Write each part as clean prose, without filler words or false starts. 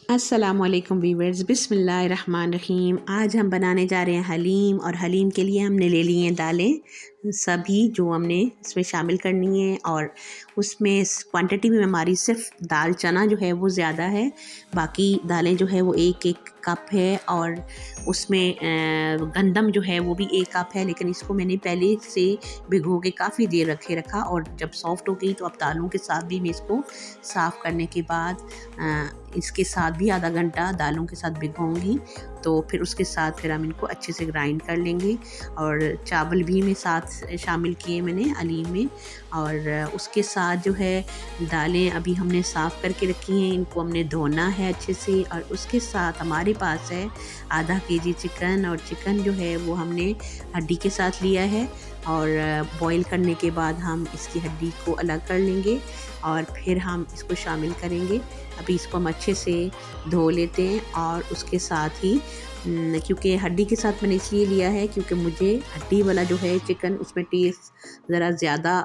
अस्सलामुअलैकुम वीवर्स, बिस्मिल्लाहिर्रहमानिर्रहीम। आज हम बनाने जा रहे हैं हलीम। और हलीम के लिए हमने ले ली हैं दालें, सभी जो हमने इसमें शामिल करनी है। और उसमें क्वांटिटी में हमारी सिर्फ दाल चना जो है वो ज़्यादा है, बाकी दालें जो है वो एक एक कप है। और उसमें गंदम जो है वो भी 1 कप है, लेकिन इसको मैंने पहले से भिगो के काफ़ी देर रखा। और जब सॉफ्ट हो गई तो अब दालों के साथ भी मैं इसको साफ़ करने के बाद इसके साथ भी आधा घंटा दालों के साथ भिगोऊंगी। तो फिर उसके साथ फिर हम इनको अच्छे से ग्राइंड कर लेंगे। और चावल भी मैं साथ शामिल किए मैंने हलीम में। और उसके साथ जो है दालें अभी हमने साफ़ करके रखी हैं, इनको हमने धोना है अच्छे से। और उसके साथ हमारे पास है आधा केजी चिकन। और चिकन जो है वो हमने हड्डी के साथ लिया है। और बॉईल करने के बाद हम इसकी हड्डी को अलग कर लेंगे और फिर हम इसको शामिल करेंगे। अभी इसको हम अच्छे से धो लेते हैं। और उसके साथ ही क्योंकि हड्डी के साथ मैंने इसलिए लिया है क्योंकि मुझे हड्डी वाला जो है चिकन उसमें टेस्ट ज़रा ज़्यादा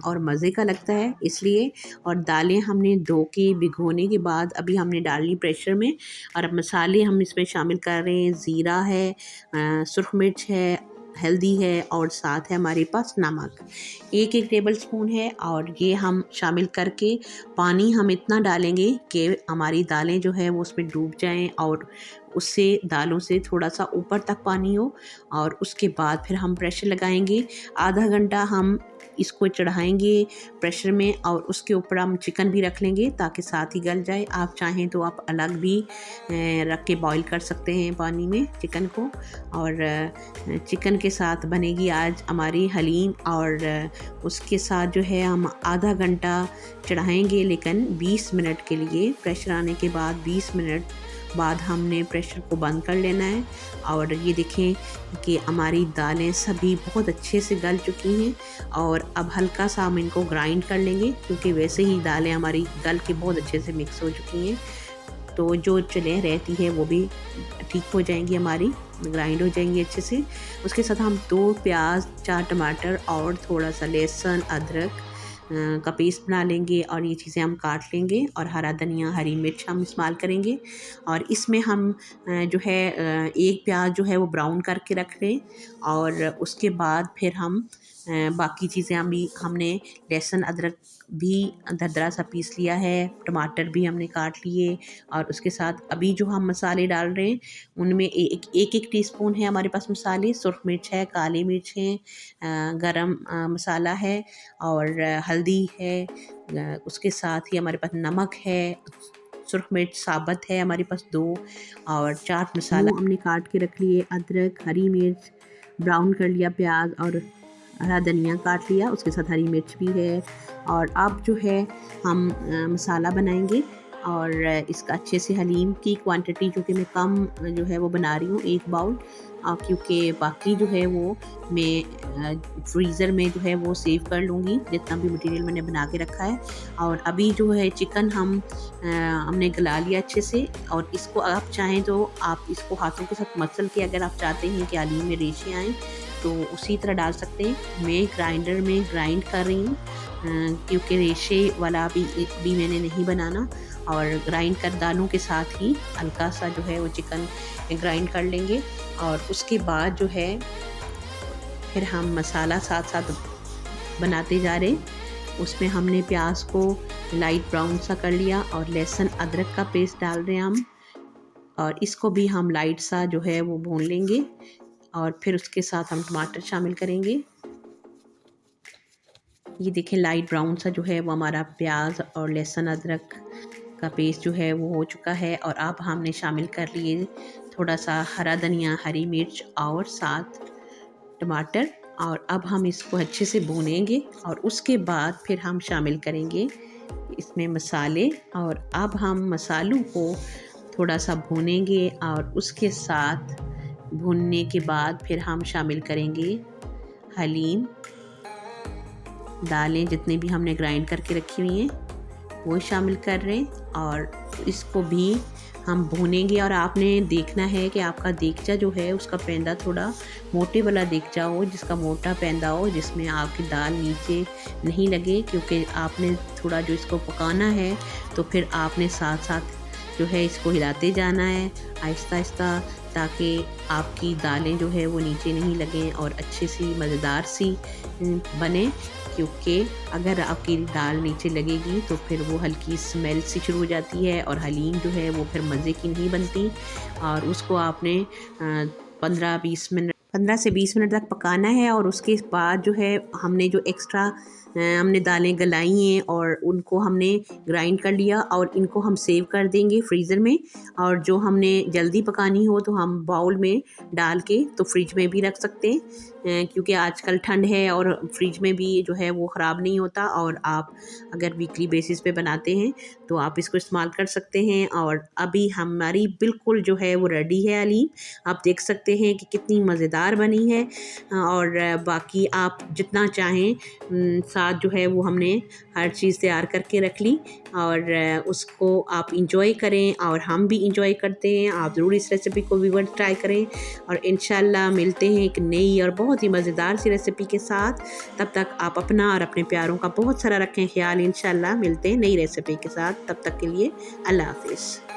और मज़े का लगता है, इसलिए। और दालें हमने धो के भिगोने के बाद अभी हमने डालनी प्रेशर में। और अब मसाले हम इसमें शामिल कर रहे हैं। ज़ीरा है, सुरख मिर्च है, हल्दी है, और साथ है हमारे पास नमक 1 टेबल स्पून है। और ये हम शामिल करके पानी हम इतना डालेंगे कि हमारी दालें जो है वो उसमें डूब जाएं और उससे दालों से थोड़ा सा ऊपर तक पानी हो। और उसके बाद फिर हम प्रेशर लगाएंगे। आधा घंटा हम इसको चढ़ाएंगे प्रेशर में। और उसके ऊपर हम चिकन भी रख लेंगे ताकि साथ ही गल जाए। आप चाहें तो आप अलग भी रख के बॉईल कर सकते हैं पानी में चिकन को। और चिकन के साथ बनेगी आज हमारी हलीम। और उसके साथ जो है हम आधा घंटा चढ़ाएंगे, लेकिन 20 मिनट के लिए। प्रेशर आने के बाद 20 मिनट बाद हमने प्रेशर को बंद कर लेना है। और ये देखें कि हमारी दालें सभी बहुत अच्छे से गल चुकी हैं। और अब हल्का सा हम इनको ग्राइंड कर लेंगे क्योंकि वैसे ही दालें हमारी गल के बहुत अच्छे से मिक्स हो चुकी हैं। तो जो चलें रहती है वो भी ठीक हो जाएंगी, हमारी ग्राइंड हो जाएंगी अच्छे से। उसके साथ हम 2 प्याज, 4 टमाटर और थोड़ा सा लहसुन अदरक का पेस्ट बना लेंगे। और ये चीज़ें हम काट लेंगे। और हरा धनिया, हरी मिर्च हम इस्तेमाल करेंगे। और इसमें हम जो है 1 प्याज जो है वो ब्राउन करके रख लें। और उसके बाद फिर हम बाकी चीज़ें हमने लहसुन अदरक भी दरदरा सा पीस लिया है, टमाटर भी हमने काट लिए। और उसके साथ अभी जो हम मसाले डाल रहे हैं उनमें एक टीस्पून है हमारे पास मसाले। सुरख मिर्च है, काली मिर्च है, गरम मसाला है, और हल्दी है। उसके साथ ही हमारे पास नमक है, सुरख मिर्च साबुत है हमारे पास 2, और चाट मसाला हमने काट के रख लिए। अदरक, हरी मिर्च, ब्राउन कर लिया प्याज, और हरा धनिया काट लिया, उसके साथ हरी मिर्च भी है। और अब जो है हम मसाला बनाएंगे। और इसका अच्छे से हलीम की क्वांटिटी जो कि मैं कम जो है वो बना रही हूँ, 1 बाउल, क्योंकि बाकी जो है वो मैं फ्रीज़र में जो है वो सेव कर लूँगी जितना भी मटेरियल मैंने बना के रखा है। और अभी जो है चिकन हमने गला लिया अच्छे से। और इसको आप चाहें तो आप इसको हाथों के साथ मसल के, अगर आप चाहते हैं कि हलीम में रेशे आएँ तो उसी तरह डाल सकते हैं। मैं ग्राइंडर में ग्राइंड कर रही हूँ क्योंकि रेशे वाला भी मैंने नहीं बनाना। और ग्राइंड कर दालों के साथ ही हल्का सा जो है वो चिकन ग्राइंड कर लेंगे। और उसके बाद जो है फिर हम मसाला साथ साथ बनाते जा रहे। उसमें हमने प्याज को लाइट ब्राउन सा कर लिया और लहसुन अदरक का पेस्ट डाल रहे हैं हम। और इसको भी हम लाइट सा जो है वो भून लेंगे। और फिर उसके साथ हम टमाटर शामिल करेंगे। ये देखें लाइट ब्राउन सा जो है वो हमारा प्याज और लहसुन अदरक का पेस्ट जो है वो हो चुका है। और अब हमने शामिल कर लिए थोड़ा सा हरा धनिया, हरी मिर्च और साथ टमाटर। और अब हम इसको अच्छे से भूनेंगे। और उसके बाद फिर हम शामिल करेंगे इसमें मसाले। और अब हम मसालों को थोड़ा सा भूनेंगे। और उसके साथ भूनने के बाद फिर हम शामिल करेंगे हलीम, दालें जितने भी हमने ग्राइंड करके रखी हुई हैं वो शामिल कर रहे हैं। और इसको भी हम भूनेंगे। और आपने देखना है कि आपका देगचा जो है उसका पैंदा थोड़ा मोटे वाला देगचा हो, जिसका मोटा पैंदा हो, जिसमें आपकी दाल नीचे नहीं लगे। क्योंकि आपने थोड़ा जो इसको पकाना है तो फिर आपने साथ साथ जो है इसको हिलाते जाना है आहिस्ता आहिस्ता, ताकि आपकी दालें जो है वो नीचे नहीं लगें और अच्छी सी मज़ेदार सी बने। क्योंकि अगर आपकी दाल नीचे लगेगी तो फिर वो हल्की स्मेल सी शुरू हो जाती है और हलीम जो है वो फिर मज़े की नहीं बनती। और उसको आपने 15 से 20 मिनट तक पकाना है। और उसके बाद जो है हमने जो एक्स्ट्रा हमने दालें गलाई हैं और उनको हमने ग्राइंड कर लिया और इनको हम सेव कर देंगे फ्रीज़र में। और जो हमने जल्दी पकानी हो तो हम बाउल में डाल के तो फ्रिज में भी रख सकते हैं, क्योंकि आजकल ठंड है और फ्रिज में भी जो है वो ख़राब नहीं होता। और आप अगर वीकली बेसिस पे बनाते हैं तो आप इसको इस्तेमाल कर सकते हैं। और अभी हमारी बिल्कुल जो है वो रेडी है हलीम, आप देख सकते हैं कि कितनी मज़ेदार बनी है। और बाकी आप जितना चाहें साथ जो है वो हमने हर चीज़ तैयार करके रख ली और उसको आप इंजॉय करें और हम भी इंजॉय करते हैं। आप ज़रूर इस रेसिपी को भी ट्राई करें और इंशाल्लाह मिलते हैं एक नई और बहुत ही मज़ेदार सी रेसिपी के साथ। तब तक आप अपना और अपने प्यारों का बहुत सारा रखें ख्याल। इंशाल्लाह मिलते हैं नई रेसिपी के साथ, तब तक के लिए अल्लाह हाफ़िज़।